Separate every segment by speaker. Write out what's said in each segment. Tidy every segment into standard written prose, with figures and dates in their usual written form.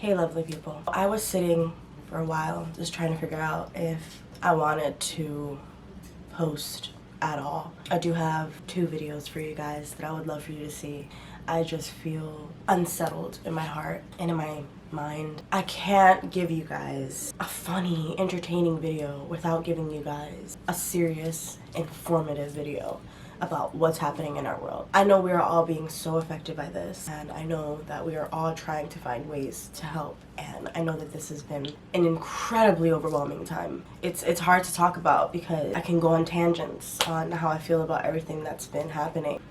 Speaker 1: Hey lovely people. I was sitting for a while just trying to figure out if I wanted to post at all. I do have 2 videos for you guys that I would love for you to see. I just feel unsettled in my heart and in my mind. I can't give you guys a funny, entertaining video without giving you guys a serious, informative video about what's happening in our world. I know we are all being so affected by this, and I know that we are all trying to find ways to help, and I know that this has been an incredibly overwhelming time. It's hard to talk about because I can go on tangents on how I feel about everything that's been happening.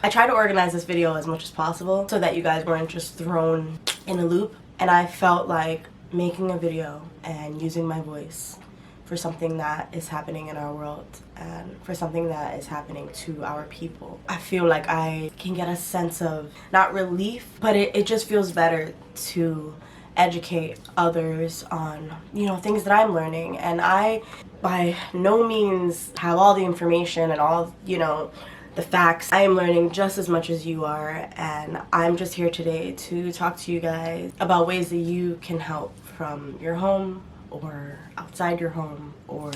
Speaker 1: I tried to organize this video as much as possible so that you guys weren't just thrown in a loop, and I felt like making a video and using my voice for something that is happening in our world and for something that is happening to our people. I feel like I can get a sense of, not relief, but it just feels better to educate others on, things that I'm learning. And I, by no means, have all the information and all, the facts. I am learning just as much as you are, and I'm just here today to talk to you guys about ways that you can help from your home or outside your home or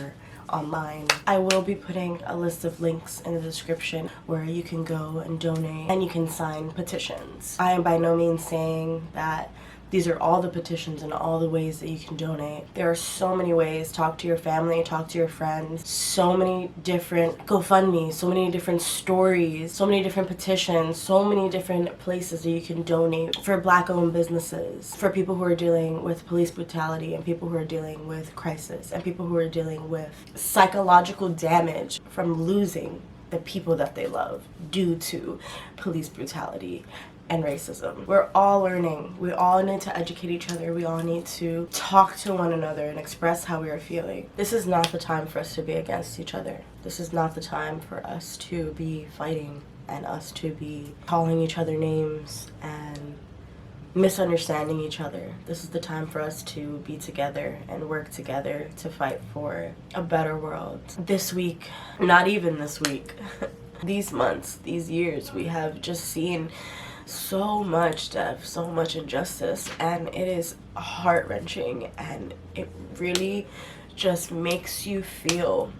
Speaker 1: online. I will be putting a list of links in the description where you can go and donate and you can sign petitions. I am by no means saying that these are all the petitions and all the ways that you can donate. There are so many ways. Talk to your family, talk to your friends. So many different GoFundMe, so many different stories, so many different petitions, so many different places that you can donate for Black-owned businesses, for people who are dealing with police brutality and people who are dealing with crisis and people who are dealing with psychological damage from losing the people that they love due to police brutality and racism. We're all learning. We all need to educate each other. We all need to talk to one another and express how we are feeling. This is not the time for us to be against each other. This is not the time for us to be fighting and us to be calling each other names and misunderstanding each other. This is the time for us to be together and work together to fight for a better world. This week, not even this week, these months, these years, we have just seen so much death, so much injustice, and it is heart-wrenching, and it really just makes you feel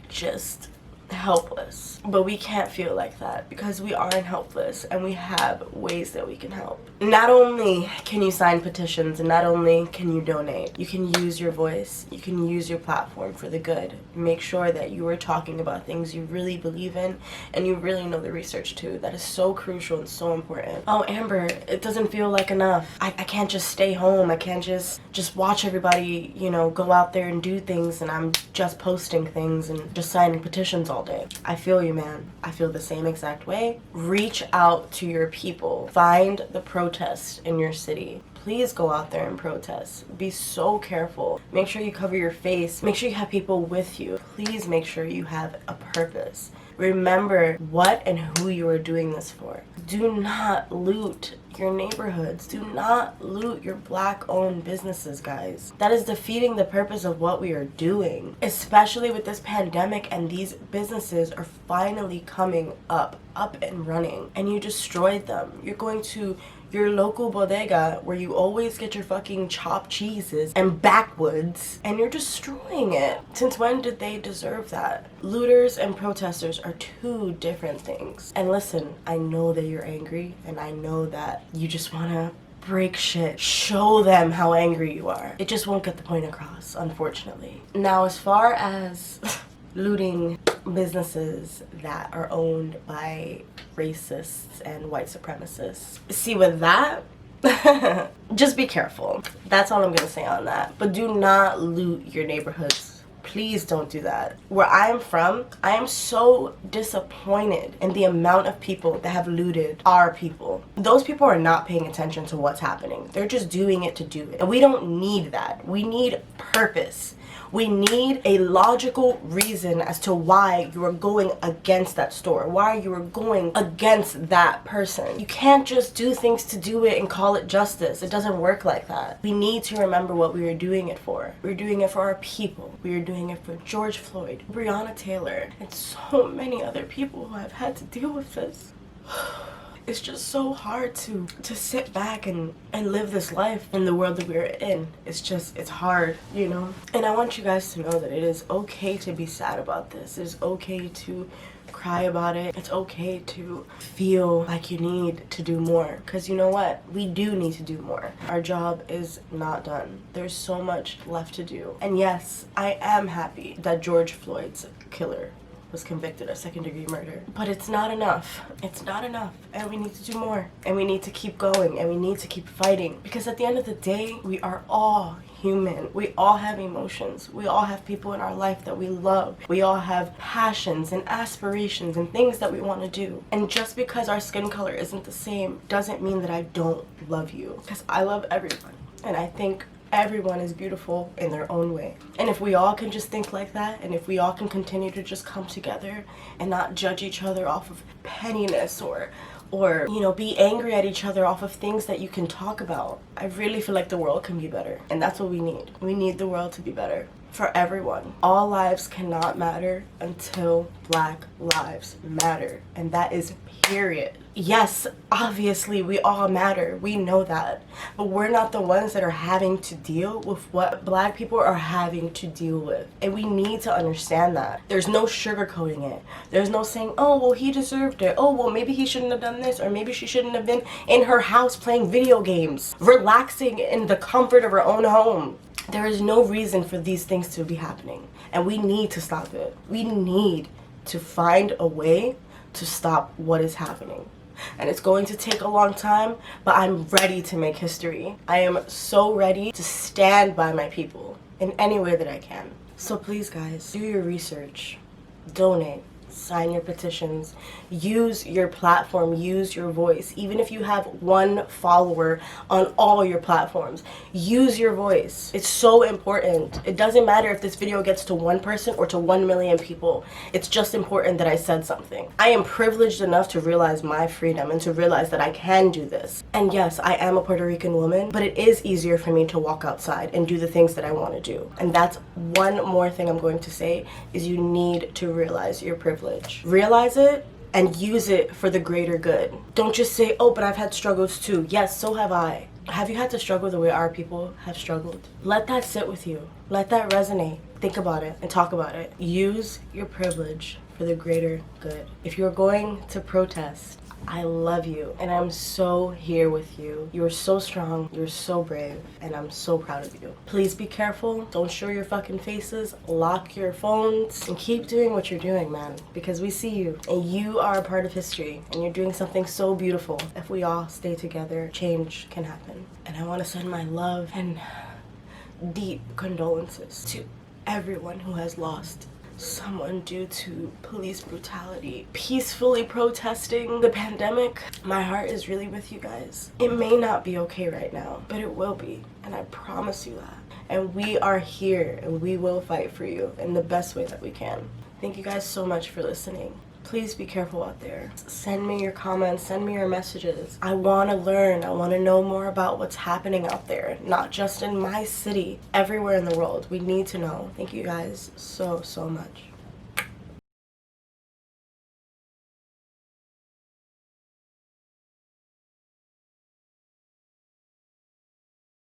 Speaker 1: just helpless. But we can't feel like that because we aren't helpless and we have ways that we can help. Not only can you sign petitions and not only can you donate, you can use your voice, you can use your platform for the good. Make sure that you are talking about things you really believe in and you really know the research too. That is so crucial and so important. Oh, Amber, it doesn't feel like enough. I can't just stay home. I can't just watch everybody, go out there and do things and I'm just posting things and just signing petitions all day. I feel you, man. I feel the same exact way. Reach out to your people. Find the protest in your city. Please go out there and protest. Be so careful. Make sure you cover your face. Make sure you have people with you. Please make sure you have a purpose. Remember what and who you are doing this for. Do not loot your neighborhoods. Do not loot your Black-owned businesses, guys. That is defeating the purpose of what we are doing, especially with this pandemic, and these businesses are finally coming up and running, and you destroyed them. You're going to your local bodega where you always get your fucking chopped cheeses and backwoods, and you're destroying it. Since when did they deserve that? Looters and protesters are 2 different things. And listen, I know that you're angry, and I know that you just want to break shit. Show them how angry you are. It just won't get the point across, unfortunately. Now, as far as looting businesses that are owned by racists and white supremacists, see, with that, just be careful. That's all I'm gonna say on that. But do not loot your neighborhoods. Please don't do that. Where I am from, I am so disappointed in the amount of people that have looted our people. Those people are not paying attention to what's happening. They're just doing it to do it. And we don't need that. We need purpose. We need a logical reason as to why you are going against that store, why you are going against that person. You can't just do things to do it and call it justice. It doesn't work like that. We need to remember what we are doing it for. We're doing it for our people. We are doing it for George Floyd, Breonna Taylor, and so many other people who have had to deal with this. it's just so hard to sit back and live this life in the world that we're in. It's hard, you know? And I want you guys to know that it is okay to be sad about this. It's okay to cry about it. It's okay to feel like you need to do more, because you know what? We do need to do more. Our job is not done. There's so much left to do. And yes, I am happy that George Floyd's killer was convicted of second-degree murder. But it's not enough. It's not enough. And we need to do more. And we need to keep going. And we need to keep fighting. Because at the end of the day, we are all human. We all have emotions. We all have people in our life that we love. We all have passions and aspirations and things that we want to do. And just because our skin color isn't the same doesn't mean that I don't love you. Because I love everyone. And I think everyone is beautiful in their own way. And if we all can just think like that, and if we all can continue to just come together and not judge each other off of pettiness or you know, be angry at each other off of things that you can talk about, I really feel like the world can be better. And that's what we need. We need the world to be better for everyone. All lives cannot matter until Black lives matter. And that is period. Yes, obviously we all matter. We know that. But we're not the ones that are having to deal with what Black people are having to deal with. And we need to understand that. There's no sugarcoating it. There's no saying, oh, well, he deserved it. Oh, well, maybe he shouldn't have done this. Or maybe she shouldn't have been in her house playing video games, relaxing in the comfort of her own home. There is no reason for these things to be happening. And we need to stop it. We need to find a way to stop what is happening. And it's going to take a long time, but I'm ready to make history. I am so ready to stand by my people in any way that I can. So please, guys, do your research, donate, sign your petitions, use your platform, use your voice. Even if you have one follower on all your platforms, use your voice. It's so important. It doesn't matter if this video gets to one person or to 1 million people. It's just important that I said something. I am privileged enough to realize my freedom and to realize that I can do this. And yes, I am a Puerto Rican woman, but it is easier for me to walk outside and do the things that I want to do. And that's one more thing I'm going to say, is you need to realize your privilege. Realize it and use it for the greater good. Don't just say, oh, but I've had struggles too. Yes, so have I. Have you had to struggle the way our people have struggled? Let that sit with you. Let that resonate. Think about it and talk about it. Use your privilege for the greater good. If you're going to protest, I love you and I'm so here with you. You're so strong, you're so brave, and I'm so proud of you. Please be careful. Don't show your fucking faces. Lock your phones and keep doing what you're doing, man, because we see you and you are a part of history and you're doing something so beautiful. If we all stay together, change can happen. And I want to send my love and deep condolences to everyone who has lost someone due to police brutality, peacefully protesting the pandemic. My heart is really with you guys. It may not be okay right now, but it will be, and I promise you that. And we are here and we will fight for you in the best way that we can. Thank you guys so much for listening. Please be careful out there. Send me your comments, send me your messages. I want to learn. I want to know more about what's happening out there, not just in my city, everywhere in the world. We need to know. Thank you guys so much.